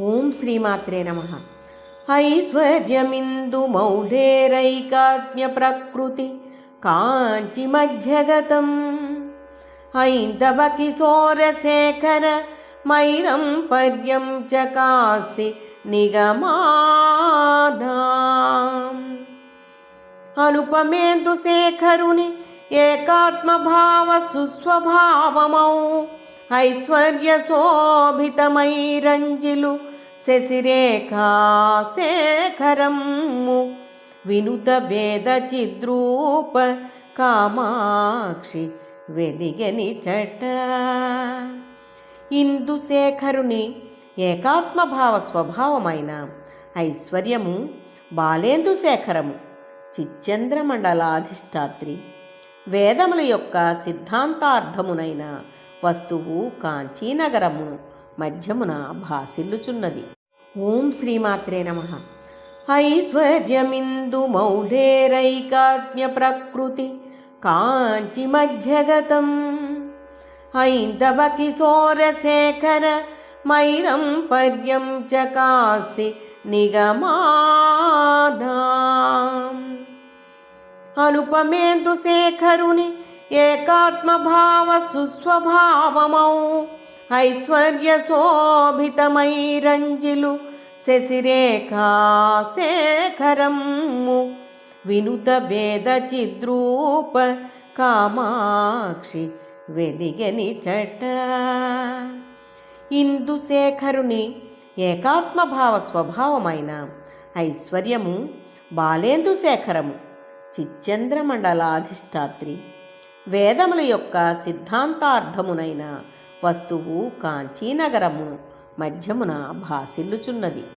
ఓం శ్రీమాత్రే నమః. ఐశ్వర్యమిందు మౌలేరైకాత్మ్య ప్రకృతి కాంచి మధ్యగతం ఐందవ కిశోరశేఖర మైదం పర్యం చకాస్తి నిగమానాం. అనుపమేందు శేఖరుని ఏకాత్మభావ సుస్వభావమౌ ఐశ్వర్య శోభితమైరంజిలు శశిరేఖా శేఖరము వినుత వేద చిద్రూప కామాక్షి వెలిగని చట. ఇందుశేఖరుని ఏకాత్మభావ స్వభావమైన ఐశ్వర్యము బాలేందుశేఖరము చిచ్చంద్రమండలాధిష్టాత్రి వేదముల యొక్క సిద్ధాంతార్థమునైన వస్తువు కాంచీనగరమును మధ్యమున భాసిల్లుచున్నది. ఓం శ్రీమాత్రే నమః. ఐశ్వర్యమిందు మౌలేరైకాత్మ్య ప్రకృతి కాంచి మధ్యగతం ఐందవ కిశోరశేఖర మైదం పర్యం చకాస్తి నిగమానాం. అనుపమేందు శేఖరుని ఏకాత్మభావ సుస్వభావమౌ ఐశ్వర్య శోభితమైరంజిలు శశిరేఖా శేఖరము వినుత వేద చిద్రూప కామాక్షి వెలిగని చట. ఇందుశేఖరుని ఏకాత్మభావ స్వభావమైన ఐశ్వర్యము బాలేందుశేఖరము చిచ్చంద్రమండలాధిష్టాత్రి వేదముల యొక్క సిద్ధాంతార్థమునైన వస్తువు కాంచీనగరమును మధ్యమున భాసిల్లుచున్నది.